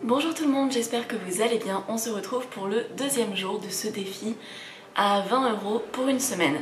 Bonjour tout le monde, j'espère que vous allez bien. On se retrouve pour le deuxième jour de ce défi à 20 € pour une semaine.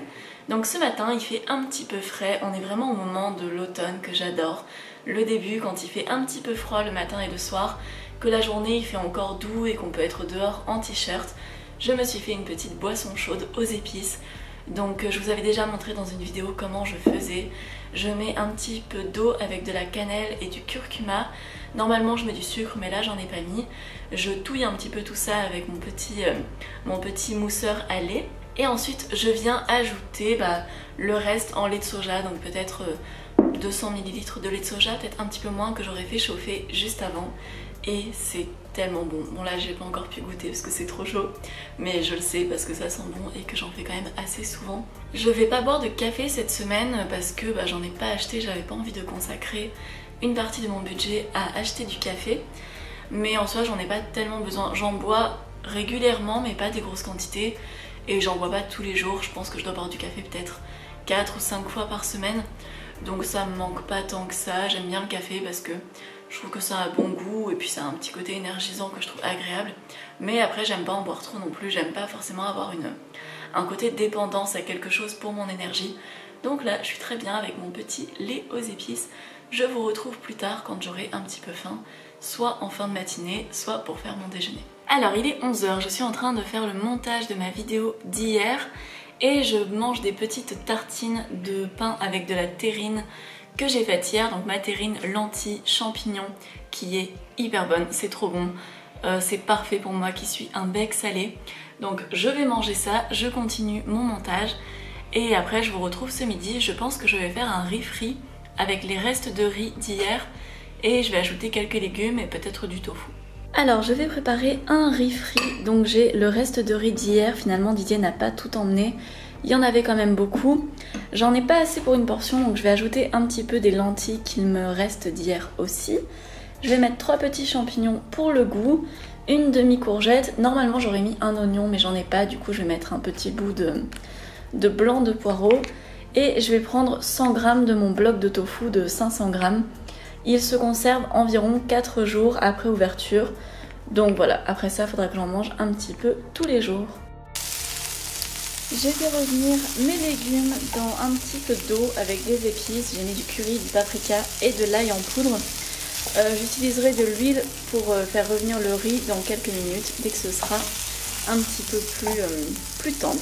Donc ce matin il fait un petit peu frais, on est vraiment au moment de l'automne que j'adore. Le début quand il fait un petit peu froid le matin et le soir, que la journée il fait encore doux et qu'on peut être dehors en t-shirt. Je me suis fait une petite boisson chaude aux épices. Donc je vous avais déjà montré dans une vidéo comment je faisais. Je mets un petit peu d'eau avec de la cannelle et du curcuma. Normalement je mets du sucre mais là j'en ai pas mis. Je touille un petit peu tout ça avec mon petit mousseur à lait. Et ensuite je viens ajouter le reste en lait de soja, donc peut-être 200 ml de lait de soja, peut-être un petit peu moins, que j'aurais fait chauffer juste avant. Et c'est tellement bon. Bon là j'ai pas encore pu goûter parce que c'est trop chaud, mais je le sais parce que ça sent bon et que j'en fais quand même assez souvent. Je vais pas boire de café cette semaine parce que j'en ai pas acheté, j'avais pas envie de consacrer une partie de mon budget à acheter du café. Mais en soi j'en ai pas tellement besoin, j'en bois régulièrement mais pas des grosses quantités. Et j'en bois pas tous les jours, je pense que je dois boire du café peut-être 4 ou 5 fois par semaine. Donc ça me manque pas tant que ça, j'aime bien le café parce que je trouve que ça a un bon goût et puis ça a un petit côté énergisant que je trouve agréable. Mais après j'aime pas en boire trop non plus, j'aime pas forcément avoir un côté dépendance à quelque chose pour mon énergie. Donc là je suis très bien avec mon petit lait aux épices. Je vous retrouve plus tard quand j'aurai un petit peu faim, soit en fin de matinée, soit pour faire mon déjeuner. Alors il est 11 h, je suis en train de faire le montage de ma vidéo d'hier et je mange des petites tartines de pain avec de la terrine que j'ai faite hier, donc ma terrine lentilles champignons qui est hyper bonne, c'est trop bon, c'est parfait pour moi qui suis un bec salé. Donc je vais manger ça, je continue mon montage et après je vous retrouve ce midi. Je pense que je vais faire un riz frit avec les restes de riz d'hier et je vais ajouter quelques légumes et peut-être du tofu. Alors je vais préparer un riz frit, donc j'ai le reste de riz d'hier, finalement Didier n'a pas tout emmené, il y en avait quand même beaucoup. J'en ai pas assez pour une portion donc je vais ajouter un petit peu des lentilles qu'il me reste d'hier aussi. Je vais mettre 3 petits champignons pour le goût, une demi-courgette, normalement j'aurais mis un oignon mais j'en ai pas, du coup je vais mettre un petit bout de blanc de poireau. Et je vais prendre 100 g de mon bloc de tofu de 500 g. Il se conserve environ 4 jours après ouverture. Donc voilà, après ça, il faudra que j'en mange un petit peu tous les jours. J'ai fait revenir mes légumes dans un petit peu d'eau avec des épices. J'ai mis du curry, du paprika et de l'ail en poudre. J'utiliserai de l'huile pour faire revenir le riz dans quelques minutes, dès que ce sera un petit peu plus tendre.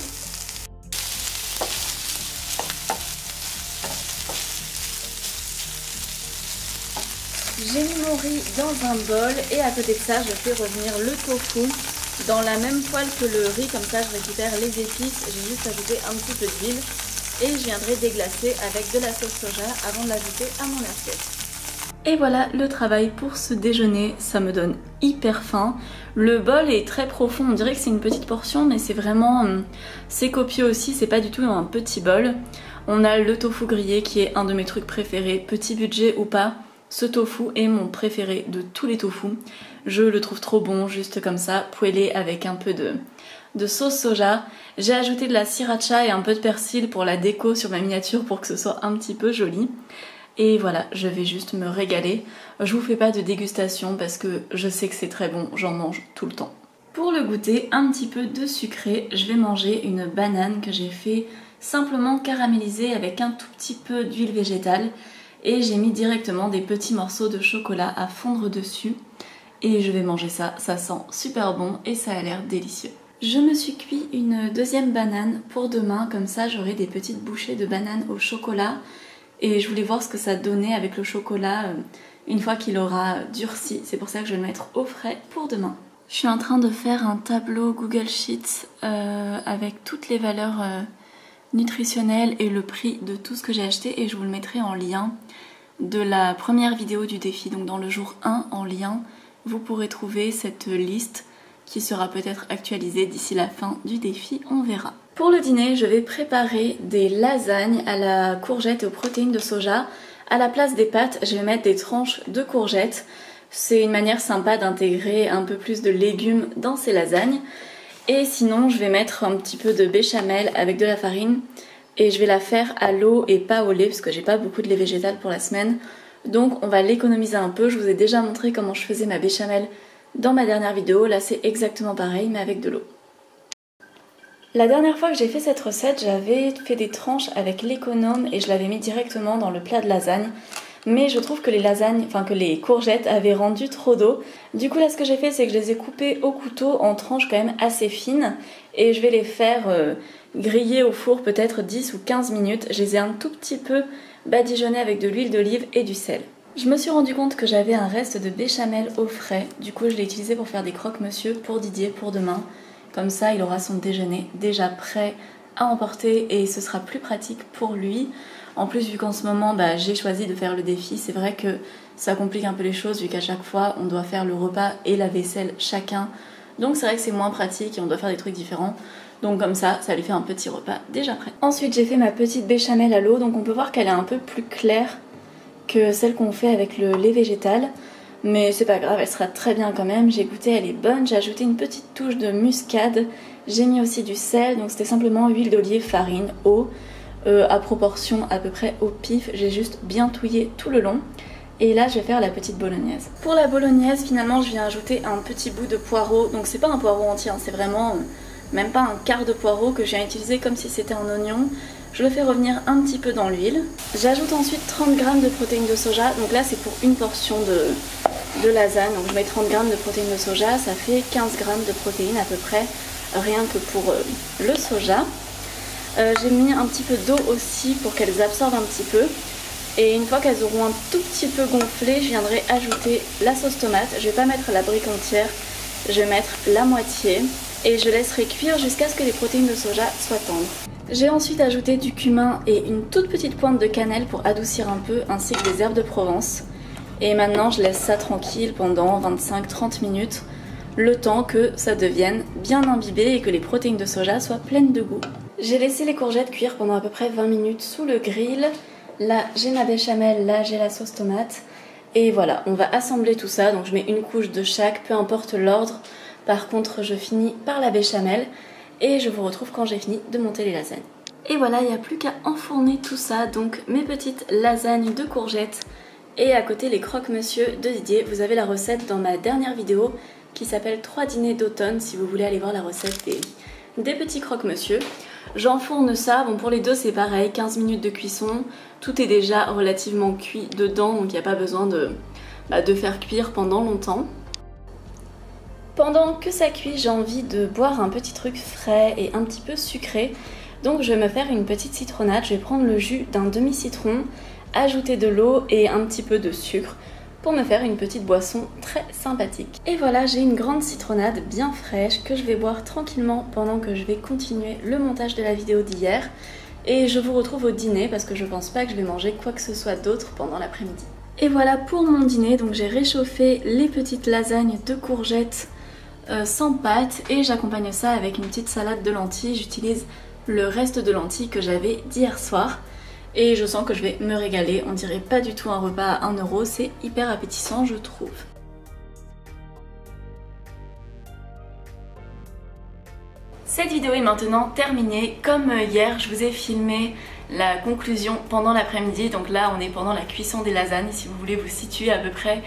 J'ai mis mon riz dans un bol et à côté de ça, je fais revenir le tofu dans la même poêle que le riz, comme ça je récupère les épices. J'ai juste ajouté un petit peu d'huile et je viendrai déglacer avec de la sauce soja avant de l'ajouter à mon assiette. Et voilà le travail pour ce déjeuner, ça me donne hyper faim. Le bol est très profond, on dirait que c'est une petite portion mais c'est vraiment, c'est copieux aussi, c'est pas du tout un petit bol. On a le tofu grillé qui est un de mes trucs préférés, petit budget ou pas. Ce tofu est mon préféré de tous les tofus. Je le trouve trop bon, juste comme ça, poêlé avec un peu de sauce soja. J'ai ajouté de la sriracha et un peu de persil pour la déco sur ma miniature pour que ce soit un petit peu joli. Et voilà, je vais juste me régaler. Je vous fais pas de dégustation parce que je sais que c'est très bon, j'en mange tout le temps. Pour le goûter, un petit peu de sucré, je vais manger une banane que j'ai fait simplement caraméliser avec un tout petit peu d'huile végétale. Et j'ai mis directement des petits morceaux de chocolat à fondre dessus. Et je vais manger ça, ça sent super bon et ça a l'air délicieux. Je me suis cuit une deuxième banane pour demain, comme ça j'aurai des petites bouchées de banane au chocolat. Et je voulais voir ce que ça donnait avec le chocolat une fois qu'il aura durci. C'est pour ça que je vais le mettre au frais pour demain. Je suis en train de faire un tableau Google Sheets avec toutes les valeurs nutritionnelles et le prix de tout ce que j'ai acheté et je vous le mettrai en lien de la première vidéo du défi, donc dans le jour 1 en lien vous pourrez trouver cette liste qui sera peut-être actualisée d'ici la fin du défi, on verra. Pour le dîner je vais préparer des lasagnes à la courgette et aux protéines de soja. À la place des pâtes je vais mettre des tranches de courgettes, c'est une manière sympa d'intégrer un peu plus de légumes dans ces lasagnes. Et sinon je vais mettre un petit peu de béchamel avec de la farine et je vais la faire à l'eau et pas au lait parce que j'ai pas beaucoup de lait végétal pour la semaine. Donc on va l'économiser un peu. Je vous ai déjà montré comment je faisais ma béchamel dans ma dernière vidéo. Là c'est exactement pareil mais avec de l'eau. La dernière fois que j'ai fait cette recette, j'avais fait des tranches avec l'économe et je l'avais mis directement dans le plat de lasagne. Mais je trouve que les courgettes avaient rendu trop d'eau. Du coup là ce que j'ai fait c'est que je les ai coupées au couteau en tranches quand même assez fines. Et je vais les faire griller au four peut-être 10 ou 15 minutes. Je les ai un tout petit peu badigeonnées avec de l'huile d'olive et du sel. Je me suis rendu compte que j'avais un reste de béchamel au frais. Du coup je l'ai utilisé pour faire des croque-monsieur pour Didier pour demain. Comme ça, il aura son déjeuner déjà prêt à emporter et ce sera plus pratique pour lui. En plus, vu qu'en ce moment, j'ai choisi de faire le défi, c'est vrai que ça complique un peu les choses vu qu'à chaque fois, on doit faire le repas et la vaisselle chacun. Donc c'est vrai que c'est moins pratique et on doit faire des trucs différents. Donc comme ça lui fait un petit repas déjà prêt. Ensuite, j'ai fait ma petite béchamel à l'eau. Donc on peut voir qu'elle est un peu plus claire que celle qu'on fait avec le lait végétal. Mais c'est pas grave, elle sera très bien quand même. J'ai goûté, elle est bonne. J'ai ajouté une petite touche de muscade. J'ai mis aussi du sel, donc c'était simplement huile d'olive, farine, eau, à proportion à peu près au pif. J'ai juste bien touillé tout le long. Et là, je vais faire la petite bolognaise. Pour la bolognaise, finalement, je viens ajouter un petit bout de poireau. Donc c'est pas un poireau entier, hein, c'est vraiment même pas un quart de poireau que je viens utiliser comme si c'était un oignon. Je le fais revenir un petit peu dans l'huile. J'ajoute ensuite 30 g de protéines de soja. Donc là, c'est pour une portion de lasagne. Donc je mets 30 g de protéines de soja. Ça fait 15 g de protéines à peu près, rien que pour le soja. J'ai mis un petit peu d'eau aussi pour qu'elles absorbent un petit peu. Et une fois qu'elles auront un tout petit peu gonflé, je viendrai ajouter la sauce tomate. Je vais pas mettre la brique entière, je vais mettre la moitié. Et je laisserai cuire jusqu'à ce que les protéines de soja soient tendres. J'ai ensuite ajouté du cumin et une toute petite pointe de cannelle pour adoucir un peu, ainsi que des herbes de Provence. Et maintenant je laisse ça tranquille pendant 25-30 minutes, le temps que ça devienne bien imbibé et que les protéines de soja soient pleines de goût. J'ai laissé les courgettes cuire pendant à peu près 20 minutes sous le grill. Là j'ai ma béchamel, là j'ai la sauce tomate. Et voilà, on va assembler tout ça, donc je mets une couche de chaque, peu importe l'ordre. Par contre, je finis par la béchamel et je vous retrouve quand j'ai fini de monter les lasagnes. Et voilà, il n'y a plus qu'à enfourner tout ça, donc mes petites lasagnes de courgettes et à côté les croque-monsieur de Didier. Vous avez la recette dans ma dernière vidéo qui s'appelle 3 dîners d'automne si vous voulez aller voir la recette des petits croque-monsieur. J'enfourne ça, bon pour les deux c'est pareil, 15 minutes de cuisson, tout est déjà relativement cuit dedans donc il n'y a pas besoin de faire cuire pendant longtemps. Pendant que ça cuit, j'ai envie de boire un petit truc frais et un petit peu sucré. Donc je vais me faire une petite citronnade. Je vais prendre le jus d'un demi-citron, ajouter de l'eau et un petit peu de sucre pour me faire une petite boisson très sympathique. Et voilà, j'ai une grande citronnade bien fraîche que je vais boire tranquillement pendant que je vais continuer le montage de la vidéo d'hier. Et je vous retrouve au dîner parce que je pense pas que je vais manger quoi que ce soit d'autre pendant l'après-midi. Et voilà pour mon dîner. Donc j'ai réchauffé les petites lasagnes de courgettes sans pâte et j'accompagne ça avec une petite salade de lentilles. J'utilise le reste de lentilles que j'avais d'hier soir et je sens que je vais me régaler. On dirait pas du tout un repas à 1 €, c'est hyper appétissant je trouve. Cette vidéo est maintenant terminée. Comme hier, je vous ai filmé la conclusion pendant l'après-midi. Donc là, on est pendant la cuisson des lasagnes, si vous voulez vous situer à peu près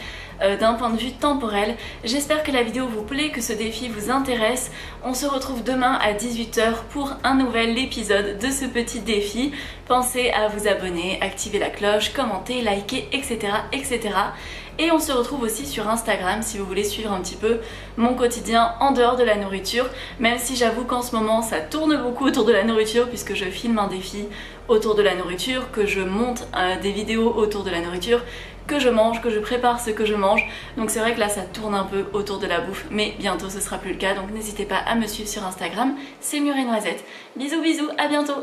d'un point de vue temporel. J'espère que la vidéo vous plaît, que ce défi vous intéresse. On se retrouve demain à 18 h pour un nouvel épisode de ce petit défi. Pensez à vous abonner, activer la cloche, commenter, liker, etc. etc. Et on se retrouve aussi sur Instagram si vous voulez suivre un petit peu mon quotidien en dehors de la nourriture. Même si j'avoue qu'en ce moment ça tourne beaucoup autour de la nourriture puisque je filme un défi autour de la nourriture, que je monte des vidéos autour de la nourriture, que je mange, que je prépare ce que je mange. Donc c'est vrai que là ça tourne un peu autour de la bouffe, mais bientôt ce sera plus le cas. Donc n'hésitez pas à me suivre sur Instagram, c'est Mur et Noisette. Bisous bisous, à bientôt.